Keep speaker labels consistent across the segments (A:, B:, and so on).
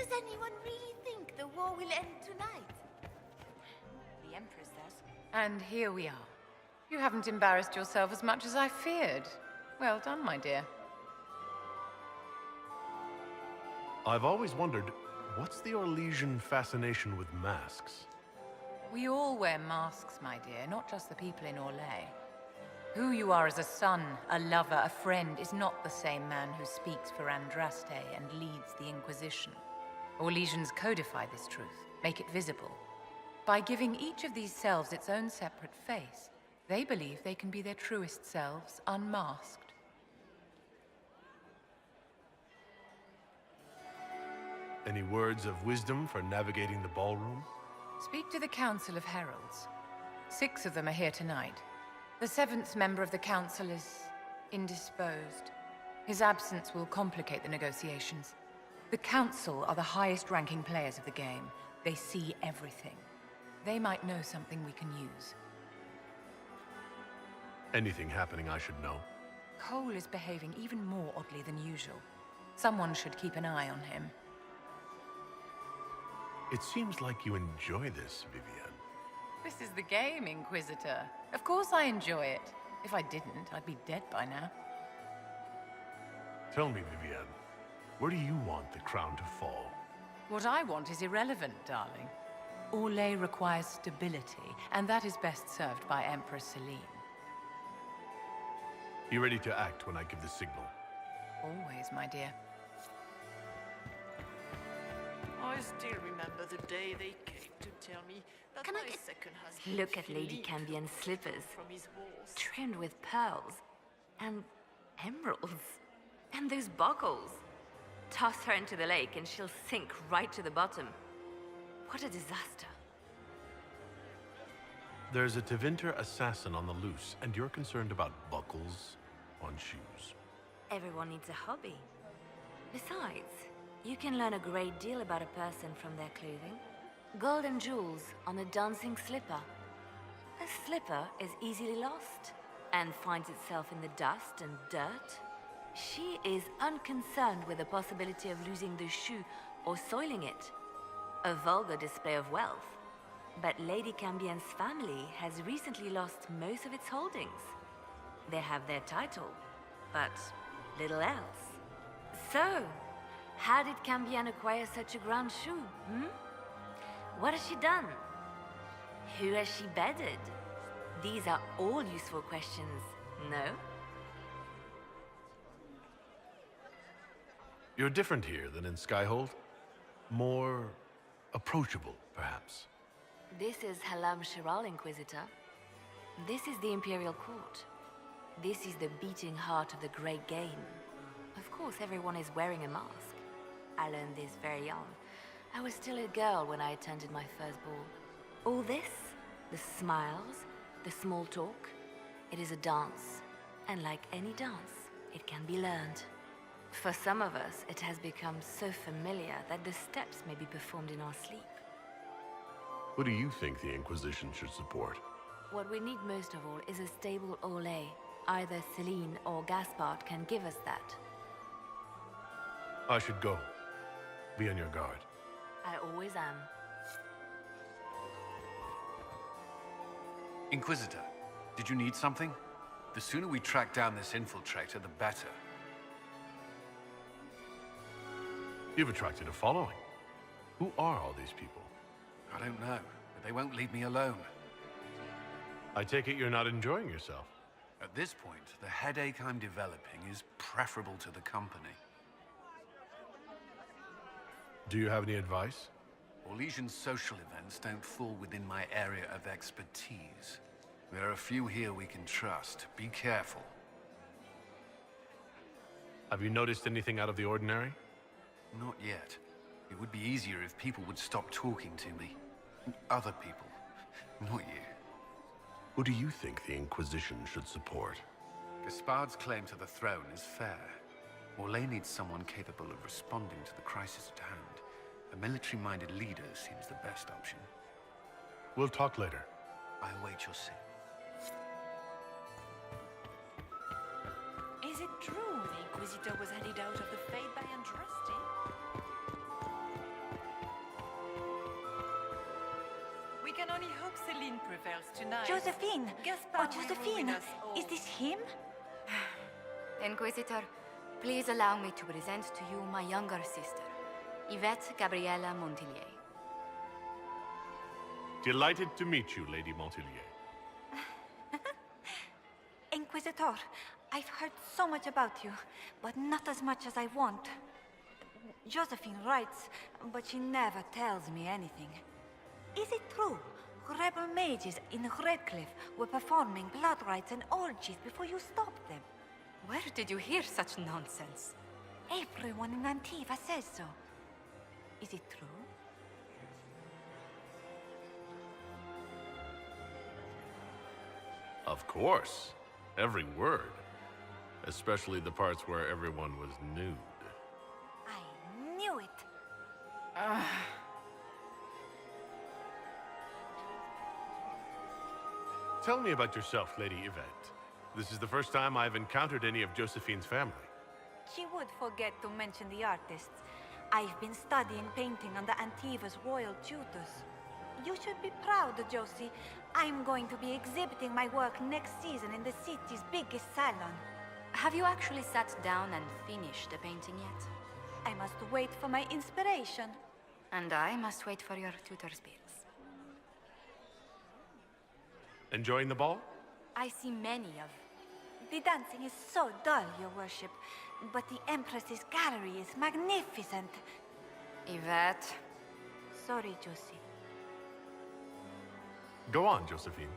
A: Does anyone really think the war will end tonight?
B: The Empress says.
C: And here we are. You haven't embarrassed yourself as much as I feared. Well done, my dear.
D: I've always wondered, what's the Orlesian fascination with masks?
C: We all wear masks, my dear, not just the people in Orlais. Who you are as a son, a lover, a friend, is not the same man who speaks for Andraste and leads the Inquisition. Orlesians codify this truth, make it visible. By giving each of these selves its own separate face, they believe they can be their truest selves, unmasked.
D: Any words of wisdom for navigating the ballroom?
C: Speak to the Council of Heralds. 6 of them are here tonight. The 7th member of the Council is indisposed. His absence will complicate the negotiations. The Council are the highest-ranking players of the game. They see everything. They might know something we can use.
D: Anything happening I should know?
C: Cole is behaving even more oddly than usual. Someone should keep an eye on him.
D: It seems like you enjoy this, Vivienne.
C: This is the game, Inquisitor. Of course I enjoy it. If I didn't, I'd be dead by now.
D: Tell me, Vivienne, where do you want the crown to fall?
C: What I want is irrelevant, darling. Orlais requires stability, and that is best served by Empress Celine.
D: Be ready to act when I give the signal.
C: Always, my dear.
E: I still remember the day they came to tell me that
A: Can I
E: my
A: get-
E: second husband
B: Look at Lady
E: Philippe
B: Cambien's slippers,
E: from his horse.
B: trimmed with pearls and emeralds. And those buckles. Toss her into the lake and she'll sink right to the bottom. What a disaster.
D: There's a Tevinter assassin on the loose, and you're concerned about buckles on shoes.
B: Everyone needs a hobby. Besides, you can learn a great deal about a person from their clothing. Gold and jewels on a dancing slipper. A slipper is easily lost and finds itself in the dust and dirt. She is unconcerned with the possibility of losing the shoe or soiling it. A vulgar display of wealth. But Lady Cambien's family has recently lost most of its holdings. They have their title, but little else. So, how did Cambien acquire such a grand shoe, What has she done? Who has she bedded? These are all useful questions, no?
D: You're different here than in Skyhold. More approachable, perhaps.
B: This is Halam Shiral, Inquisitor. This is the Imperial Court. This is the beating heart of the Great Game. Of course, everyone is wearing a mask. I learned this very young. I was still a girl when I attended my first ball. All this, the smiles, the small talk, it is a dance. And like any dance, it can be learned. For some of us, it has become so familiar that the steps may be performed in our sleep.
D: Who do you think the Inquisition should support?
B: What we need most of all is a stable Orlais. Either Celine or Gaspard can give us that.
D: I should go. Be on your guard.
B: I always am.
F: Inquisitor, did you need something? The sooner we track down this infiltrator, the better.
D: You've attracted a following. Who are all these people?
F: I don't know, but they won't leave me alone.
D: I take it you're not enjoying yourself.
F: At this point, the headache I'm developing is preferable to the company.
D: Do you have any advice?
F: Orlesian social events don't fall within my area of expertise. There are a few here we can trust. Be careful.
D: Have you noticed anything out of the ordinary?
F: Not yet. It would be easier if people would stop talking to me. Other people. Not you.
D: Who do you think the Inquisition should support?
F: Gaspard's claim to the throne is fair. Orlais needs someone capable of responding to the crisis at hand. A military-minded leader seems the best option.
D: We'll talk later.
F: I await your signal.
E: Is it true the Inquisitor was headed out of the Faith by Andraste? Celine prevails tonight.
G: Josephine!
E: Gaspard
G: Oh,
E: will
G: Josephine!
E: ruin us all.
G: Is this him?
B: Inquisitor, please allow me to present to you my younger sister, Yvette Gabriella Montillier.
D: Delighted to meet you, Lady Montillier.
G: Inquisitor, I've heard so much about you, but not as much as I want. Josephine writes, but she never tells me anything. Is it true? Rebel mages in Redcliffe were performing blood rites and orgies before you stopped them.
B: Where did you hear such nonsense?
G: Everyone in Antiva says so. Is it true?
D: Of course. Every word. Especially the parts where everyone was nude.
G: I knew it.
D: Tell me about yourself, Lady Yvette. This is the first time I've encountered any of Josephine's family.
G: She would forget to mention the artists. I've been studying painting under Antiva's royal tutors. You should be proud, Josie. I'm going to be exhibiting my work next season in the city's biggest salon.
B: Have you actually sat down and finished the painting yet?
G: I must wait for my inspiration.
B: And I must wait for your tutor's bills.
D: Enjoying the ball?
B: I see many of...
G: The dancing is so dull, Your Worship. But the Empress's gallery is magnificent.
B: Yvette.
G: Sorry, Josie.
D: Go on, Josephine.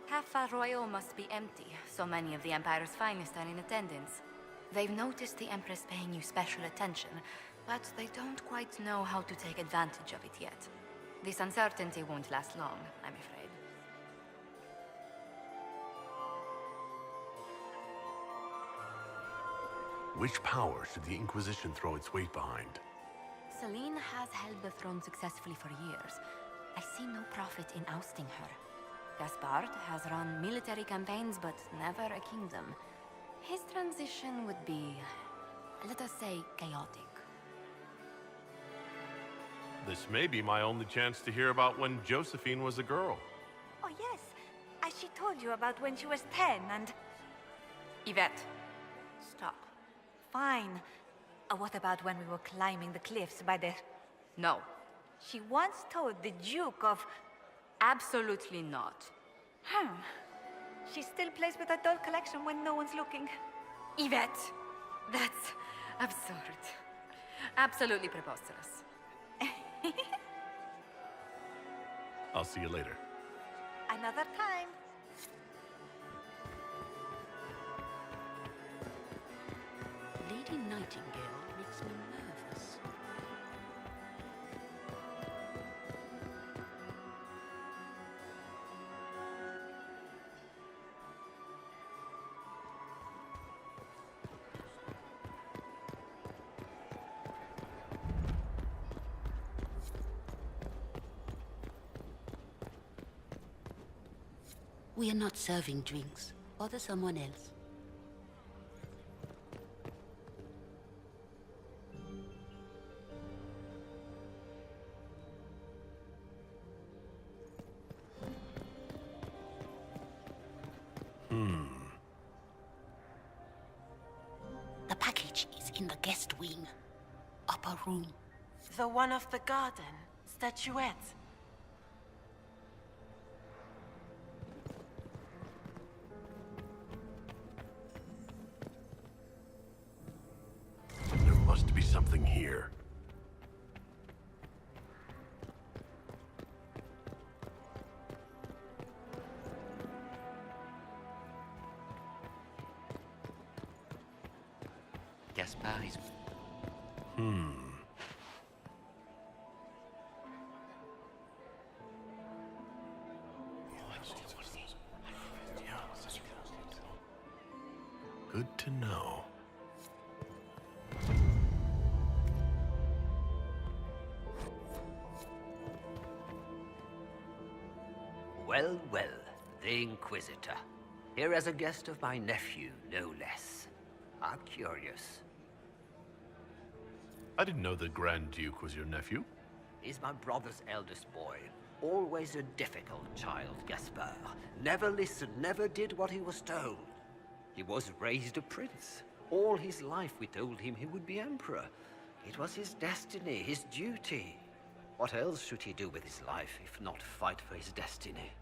B: Half Royal must be empty. So many of the Empire's finest are in attendance. They've noticed the Empress paying you special attention, but they don't quite know how to take advantage of it yet. This uncertainty won't last long, I'm afraid.
D: Which power should the Inquisition throw its weight behind?
B: Celine has held the throne successfully for years. I see no profit in ousting her. Gaspard has run military campaigns, but never a kingdom. His transition would be, let us say, chaotic.
D: This may be my only chance to hear about when Josephine was a girl.
G: Oh, yes. As she told you about when she was 10 and...
B: Yvette, stop.
G: Fine. What about when we were climbing the cliffs by the...
B: No.
G: She once told the Duke of...
B: Absolutely not.
G: She still plays with her doll collection when no one's looking.
B: Yvette, that's absurd. Absolutely preposterous.
D: I'll see you later.
G: Another time.
H: Lady Nightingale makes me nervous. We are not serving drinks. Bother someone else. The package is in the guest wing. Upper room.
E: The one of the garden. Statuette.
D: There must be something here.
H: Gaspard is...
D: Good to know.
I: Well, well, the Inquisitor. Here as a guest of my nephew, no less. How curious.
D: I didn't know the Grand Duke was your nephew.
I: He's my brother's eldest boy. Always a difficult child, Gaspard. Never listened, never did what he was told. He was raised a prince. All his life we told him he would be emperor. It was his destiny, his duty. What else should he do with his life if not fight for his destiny?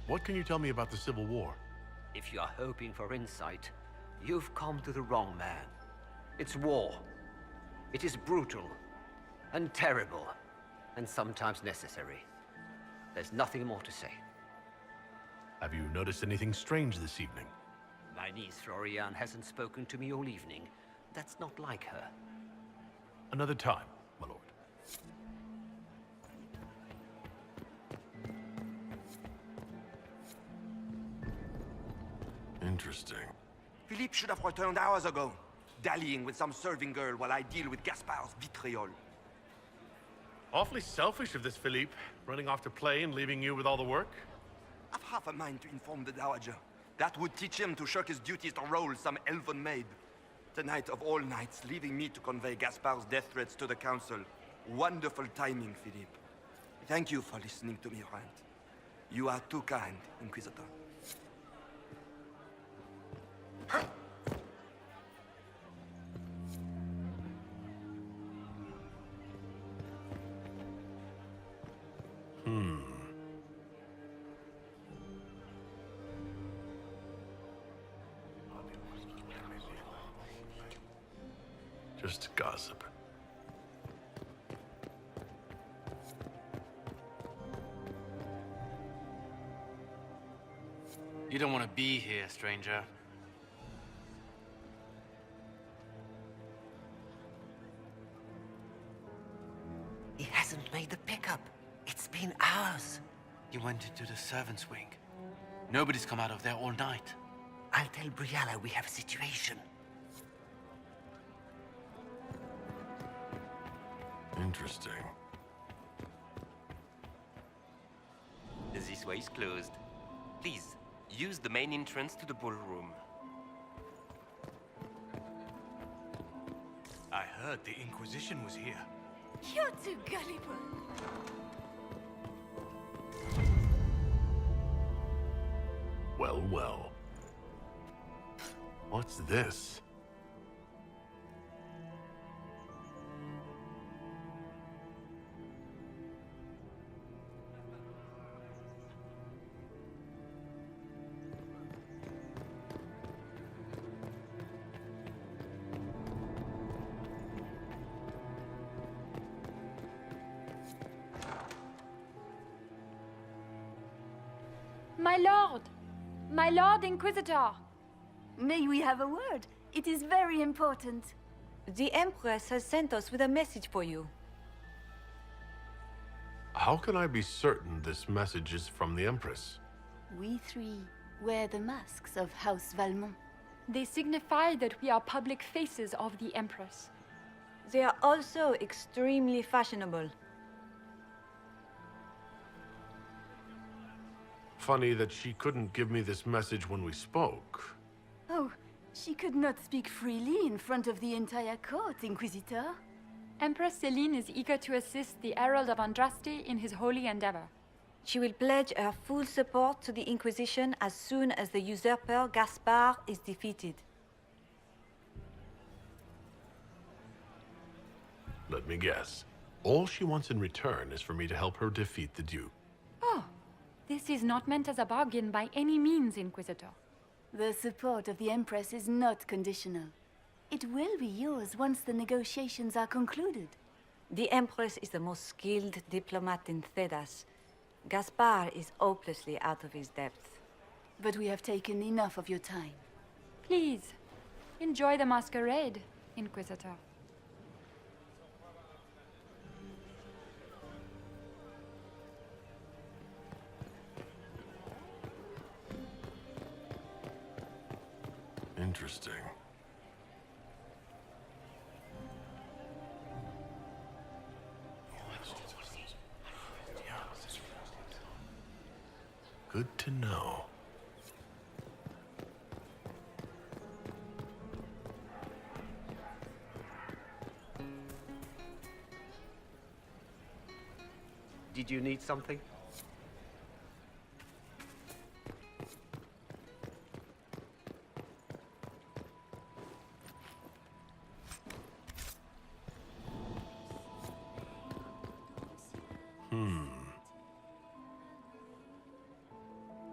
D: What can you tell me about the Civil War?
I: If you are hoping for insight, you've come to the wrong man. It's war. It is brutal, and terrible, and sometimes necessary. There's nothing more to say.
D: Have you noticed anything strange this evening?
I: My niece Floriane hasn't spoken to me all evening. That's not like her.
D: Another time, my lord. Interesting.
J: Philippe should have returned hours ago, dallying with some serving girl while I deal with Gaspard's vitriol.
D: Awfully selfish of this Philippe, running off to play and leaving you with all the work.
J: I've half a mind to inform the Dowager. That would teach him to shirk his duties to roll some elven maid. Tonight of all nights, leaving me to convey Gaspard's death threats to the Council. Wonderful timing, Philippe. Thank you for listening to me rant. You are too kind, Inquisitor.
D: Just gossip.
K: You don't want to be here, stranger.
I: He hasn't made the pickup. It's been hours.
K: You went into the servants' wing. Nobody's come out of there all night.
I: I'll tell Briala we have a situation.
D: Interesting.
L: This way is closed. Please, use the main entrance to the ballroom.
K: I heard the Inquisition was here.
A: You're too gullible.
D: Well, well. What's this?
M: My Lord Inquisitor!
G: May we have a word? It is very important. The Empress has sent us with a message for you.
D: How can I be certain this message is from the Empress?
A: We three wear the masks of House Valmont.
M: They signify that we are public faces of the Empress.
G: They are also extremely fashionable.
D: Funny that she couldn't give me this message when we spoke.
A: Oh, she could not speak freely in front of the entire court, Inquisitor.
M: Empress Céline is eager to assist the Herald of Andraste in his holy endeavor.
G: She will pledge her full support to the Inquisition as soon as the usurper Gaspard is defeated.
D: Let me guess. All she wants in return is for me to help her defeat the Duke.
M: Oh, this is not meant as a bargain by any means, Inquisitor.
A: The support of the Empress is not conditional. It will be yours once the negotiations are concluded.
G: The Empress is the most skilled diplomat in Thedas. Gaspard is hopelessly out of his depth.
A: But we have taken enough of your time.
M: Please, enjoy the masquerade, Inquisitor.
D: Interesting. Good to know.
I: Did you need something?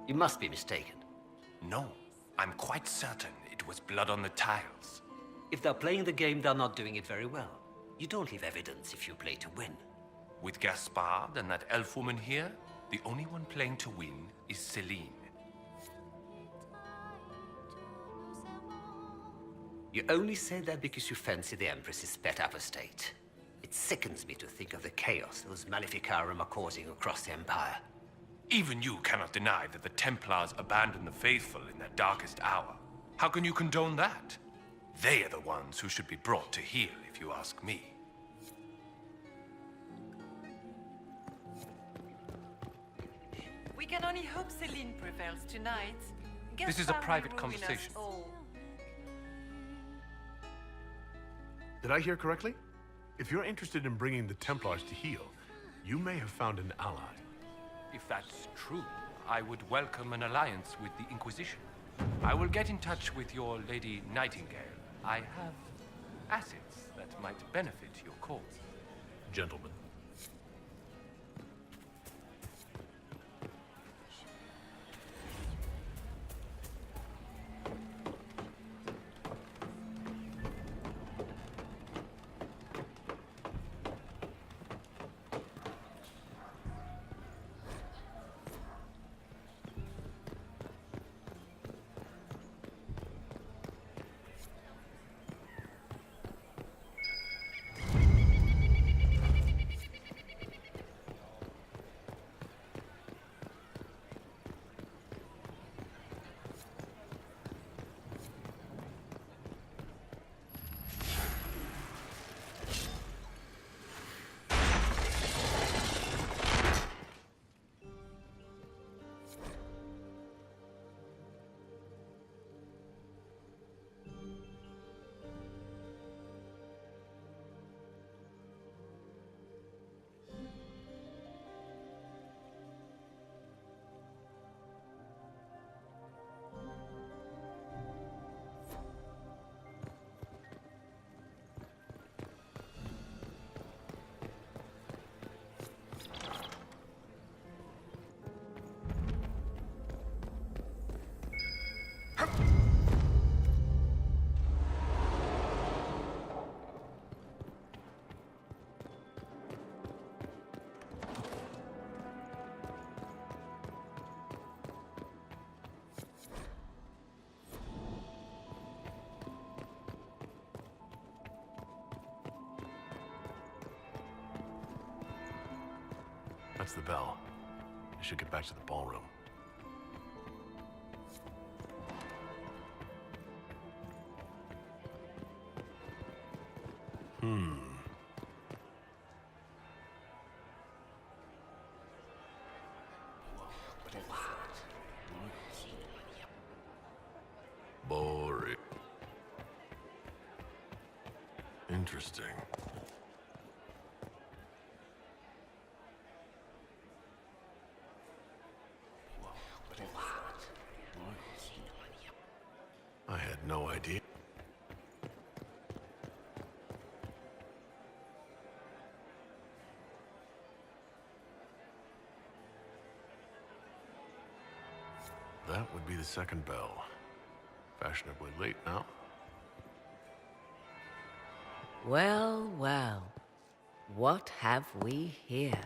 I: You must be mistaken.
L: No, I'm quite certain it was blood on the tiles.
I: If they're playing the game, they're not doing it very well. You don't leave evidence if you play to win.
L: With Gaspard and that elf woman here, the only one playing to win is Celine.
I: You only say that because you fancy the Empress's pet apostate. It sickens me to think of the chaos those Maleficarum are causing across the Empire.
L: Even you cannot deny that the Templars abandoned the faithful in their darkest hour. How can you condone that? They are the ones who should be brought to heel, if you ask me.
E: We can only hope Celine prevails tonight.
L: This is a
E: Gaspard
L: private
E: will ruin us
L: conversation.
E: all.
D: Did I hear correctly? If you're interested in bringing the Templars to heel, you may have found an ally.
L: If that's true, I would welcome an alliance with the Inquisition. I will get in touch with your Lady Nightingale. I have assets that might benefit your cause.
D: Gentlemen. That's the bell. I should get back to the ballroom. Boring. Interesting. I had no idea. That would be the second bell. Fashionably late now.
B: Well, well. What have we here?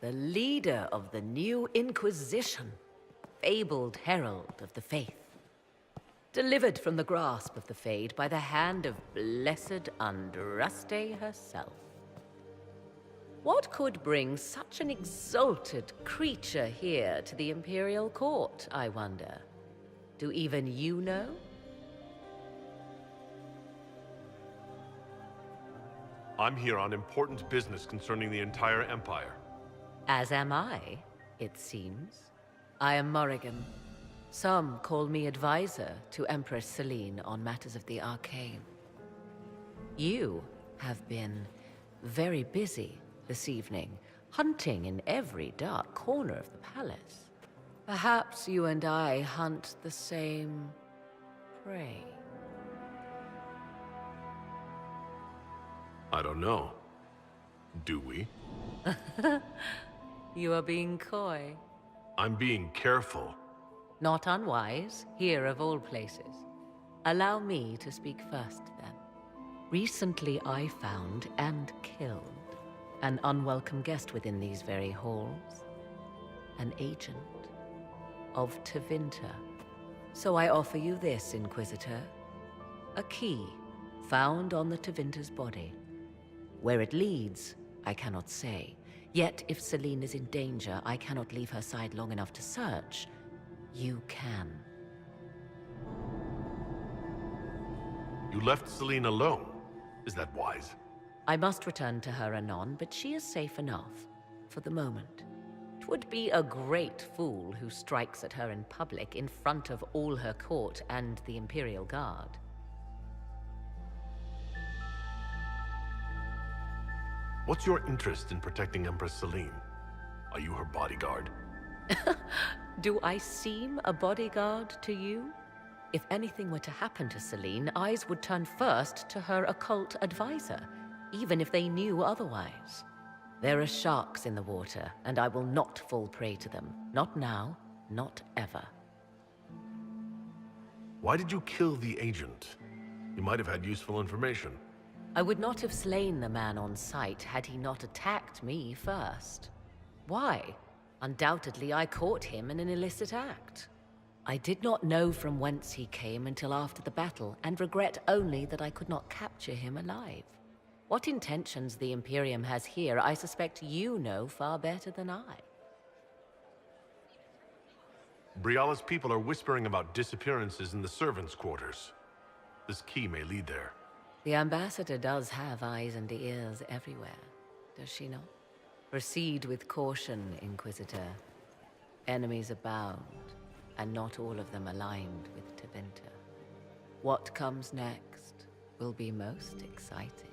B: The leader of the new Inquisition, fabled herald of the faith. Delivered from the grasp of the Fade by the hand of blessed Andraste herself. What could bring such an exalted creature here to the Imperial Court, I wonder? Do even you know?
D: I'm here on important business concerning the entire Empire.
B: As am I, it seems. I am Morrigan. Some call me advisor to Empress Celine on matters of the arcane. You have been very busy
N: this evening, hunting in every dark corner of the palace. Perhaps you and I hunt the same prey.
D: I don't know. Do we?
N: You are being coy.
D: I'm being careful.
N: Not unwise, here of all places. Allow me to speak first, then. Recently I found and killed an unwelcome guest within these very halls. An agent of Tevinter. So I offer you this, Inquisitor. A key found on the Tevinter's body. Where it leads, I cannot say. Yet, if Celine is in danger, I cannot leave her side long enough to search. You can.
D: You left Celine alone. Is that wise?
N: I must return to her anon, but she is safe enough. For the moment. 'Twould be a great fool who strikes at her in public in front of all her court and the Imperial Guard.
D: What's your interest in protecting Empress Celine? Are you her bodyguard?
N: Do I seem a bodyguard to you? If anything were to happen to Celine, eyes would turn first to her occult advisor, even if they knew otherwise. There are sharks in the water, and I will not fall prey to them. Not now, not ever.
D: Why did you kill the agent? You might have had useful information.
N: I would not have slain the man on sight had he not attacked me first. Why? Undoubtedly, I caught him in an illicit act. I did not know from whence he came until after the battle, and regret only that I could not capture him alive. What intentions the Imperium has here, I suspect you know far better than I.
D: Briala's people are whispering about disappearances in the servants' quarters. This key may lead there.
N: The ambassador does have eyes and ears everywhere, does she not? Proceed with caution, Inquisitor. Enemies abound, and not all of them aligned with Tevinter. What comes next will be most exciting.